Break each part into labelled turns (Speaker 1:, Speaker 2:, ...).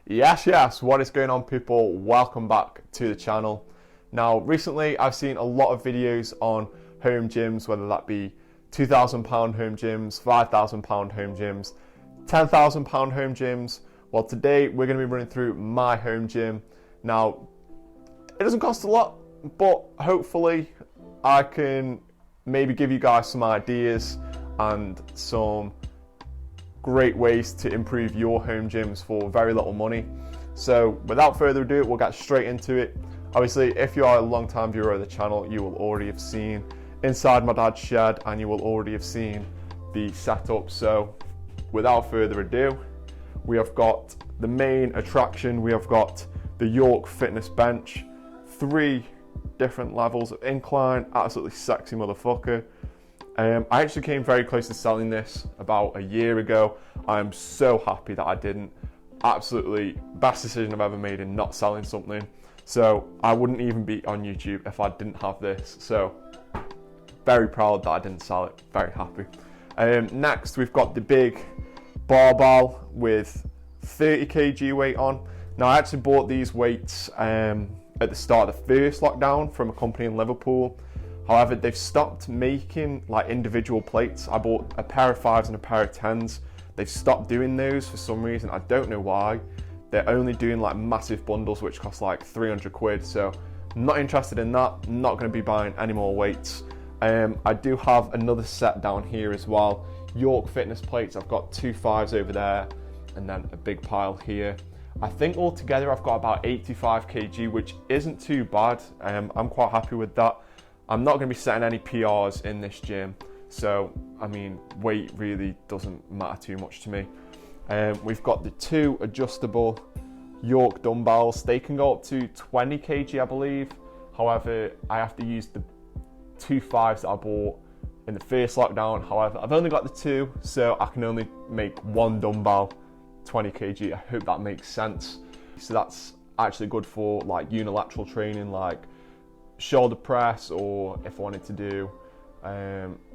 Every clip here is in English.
Speaker 1: Yes, what is going on, people? Welcome back to the channel. Now, recently I've seen a lot of videos on home gyms, whether that be £2,000 home gyms, £5,000 home gyms, £10,000 home gyms. Well, today we're going to be running through my home gym. Now, it doesn't cost a lot, but hopefully I can maybe give you guys some ideas and some great ways to improve your home gyms for very little money. So without further ado, we'll get straight into it. Obviously, if you are a long-time viewer of the channel, you will already have seen inside my dad's shed and you will already have seen the setup. So without further ado, we have got the main attraction. We have got the York fitness bench, 3 different levels of incline, absolutely sexy motherfucker. I actually came very close to selling this about a year ago. I'm so happy that I didn't. Absolutely best decision I've ever made in not selling something. So I wouldn't even be on YouTube if I didn't have this. So very proud that I didn't sell it, very happy. Next we've got the big barbell with 30 kg weight on. Now I actually bought these weights at the start of the first lockdown from a company in Liverpool. However, they've stopped making like individual plates. I bought a pair of 5s and a pair of 10s. They've stopped doing those for some reason. I don't know why. They're only doing like massive bundles which cost like 300 quid. So I'm not interested in that. I'm not going to be buying any more weights. I do have another set down here as well. York fitness plates. I've got 2 5s over there and then a big pile here. I think altogether I've got about 85 kg, which isn't too bad. I'm quite happy with that. I'm not going to be setting any PRs in this gym, so I mean weight really doesn't matter too much to me. We've got the 2 adjustable York dumbbells. They can go up to 20 kg I believe. However, I have to use the 2 5s that I bought in the first lockdown. However, I've only got the 2, so I can only make 1 dumbbell 20 kg. I hope that makes sense. So that's actually good for like unilateral training, like shoulder press, or if I wanted to do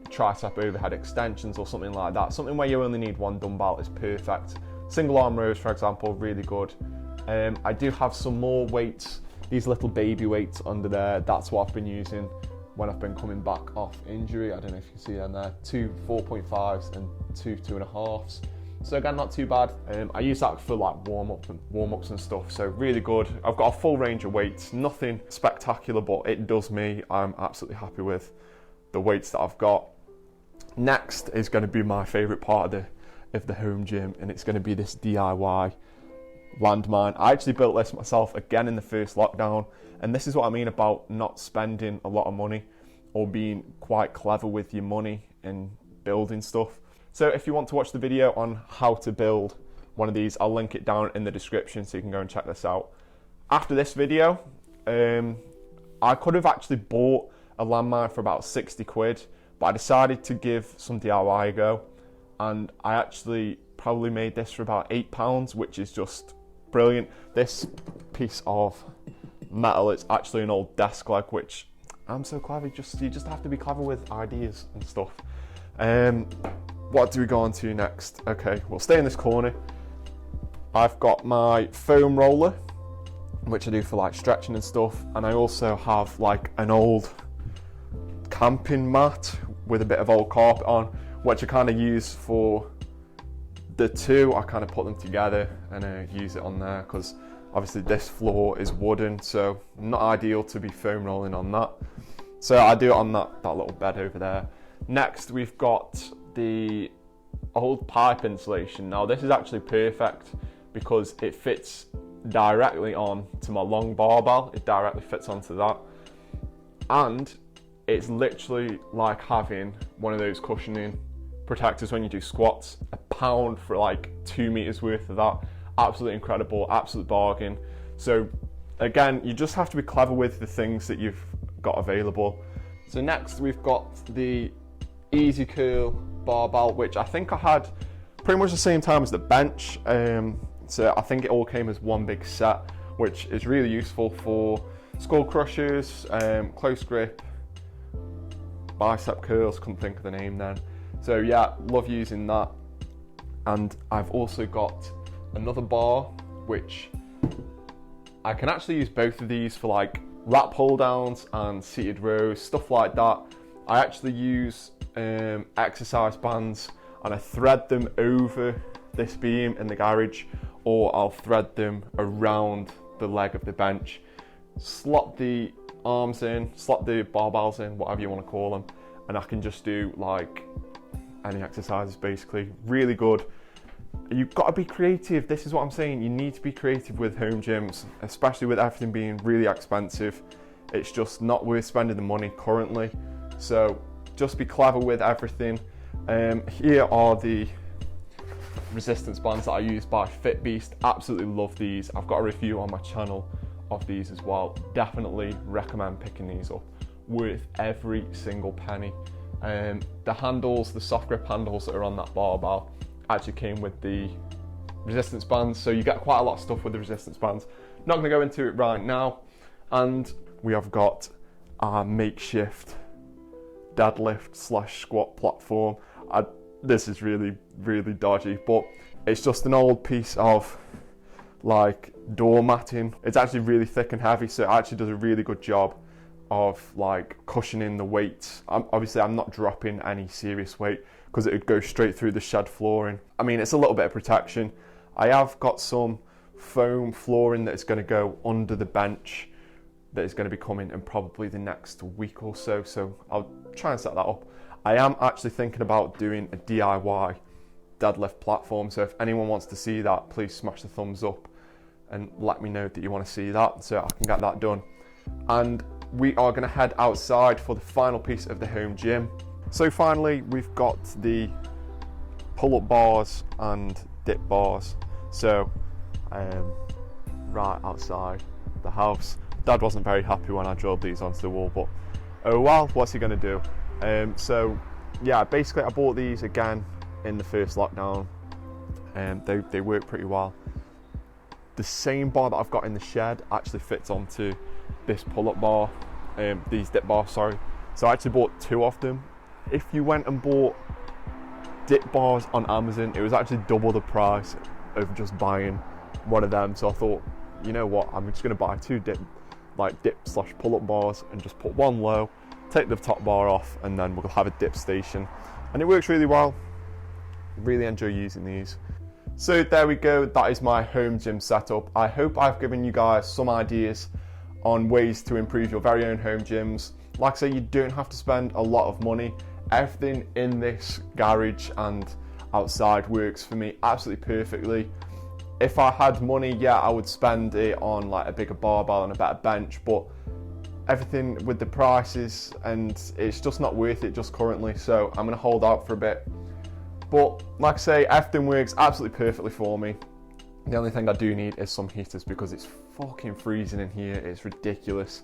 Speaker 1: tricep overhead extensions or something like that. Something where you only need 1 dumbbell is perfect. Single arm rows, for example, really good. I do have some more weights, these little baby weights under there. That's what I've been using when I've been coming back off injury. I don't know if you can see them there. 2 4.5s and 2 2.5s. So again, not too bad. I use that for like warm-ups and stuff, so really good. I've got a full range of weights, nothing spectacular, but it does me. I'm absolutely happy with the weights that I've got. Next is going to be my favourite part of the home gym, and it's going to be this DIY Landmine. I actually built this myself again in the first lockdown, and this is what I mean about not spending a lot of money or being quite clever with your money and building stuff. So if you want to watch the video on how to build one of these, I'll link it down in the description so you can go and check this out. After this video, I could have actually bought a Landmine for about 60 quid, but I decided to give some DIY a go, and I actually probably made this for about £8, which is just brilliant. This piece of metal is actually an old desk leg, which I'm so clever. You just have to be clever with ideas and stuff. What do we go on to next? Okay, we'll stay in this corner. I've got my foam roller, which I do for like stretching and stuff, and I also have like an old camping mat with a bit of old carpet on, which I kind of use for the 2. I kind of put them together and use it on there because obviously this floor is wooden, so not ideal to be foam rolling on that. So I do it on that little bed over there. Next, we've got the old pipe insulation. Now this is actually perfect because it fits directly on to my long barbell. It directly fits onto that, and it's literally like having one of those cushioning protectors when you do squats. £1 for like 2 meters worth of that. Absolutely incredible, absolute bargain. So again, you just have to be clever with the things that you've got available. So next we've got the Easy Curl barbell, which I think I had pretty much the same time as the bench. So I think it all came as one big set, which is really useful for skull crushers, close grip, bicep curls, couldn't think of the name then. So yeah, love using that. And I've also got another bar which I can actually use both of these for like lat pull downs and seated rows, stuff like that. I actually use exercise bands and I thread them over this beam in the garage, or I'll thread them around the leg of the bench, slot the arms in, slot the barbells in, whatever you want to call them, and I can just do like any exercises basically. Really good. You've got to be creative. This is what I'm saying. You need to be creative with home gyms, especially with everything being really expensive. It's just not worth spending the money currently. So just be clever with everything. Here are the resistance bands that I use by FitBeast. Absolutely love these. I've got a review on my channel of these as well. Definitely recommend picking these up. Worth every single penny. The handles, the soft grip handles that are on that barbell actually came with the resistance bands, so you get quite a lot of stuff with the resistance bands. Not going to go into it right now. And we have got our makeshift deadlift / squat platform. This is really dodgy, but it's just an old piece of like door matting. It's actually really thick and heavy, so it actually does a really good job of like cushioning the weights. Obviously I'm not dropping any serious weight because it would go straight through the shed flooring. I mean, it's a little bit of protection. I have got some foam flooring that is going to go under the bench that is going to be coming in probably the next week or so, so I'll try and set that up. I am actually thinking about doing a DIY deadlift platform, so if anyone wants to see that, please smash the thumbs up and let me know that you want to see that so I can get that done. And we are going to head outside for the final piece of the home gym. So finally, we've got the pull-up bars and dip bars. So right outside the house. Dad wasn't very happy when I drilled these onto the wall, but oh well, what's he going to do? So yeah, basically I bought these again in the first lockdown, and they work pretty well. The same bar that I've got in the shed actually fits onto this pull-up bar, these dip bars, sorry. So I actually bought 2 of them. If you went and bought dip bars on Amazon, it was actually double the price of just buying one of them. So I thought, you know what, I'm just going to buy 2 dip / pull-up bars and just put one low, take the top bar off, and then we'll have a dip station. And it works really well. Really enjoy using these. So there we go, that is my home gym setup. I hope I've given you guys some ideas on ways to improve your very own home gyms. Like I say, you don't have to spend a lot of money. Everything in this garage and outside works for me absolutely perfectly. If I had money, yeah, I would spend it on like a bigger barbell and a better bench, but everything with the prices, and it's just not worth it just currently, so I'm going to hold out for a bit. But like I say, everything works absolutely perfectly for me. The only thing I do need is some heaters because it's fucking freezing in here. It's ridiculous.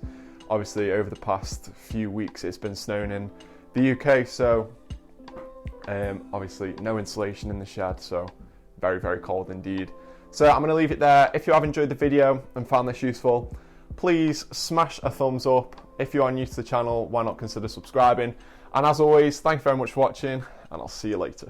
Speaker 1: Obviously over the past few weeks it's been snowing in the UK, so obviously no insulation in the shed, so very cold indeed. So I'm going to leave it there. If you have enjoyed the video and found this useful, please smash a thumbs up. If you are new to the channel, why not consider subscribing? And as always, thank you very much for watching, and I'll see you later.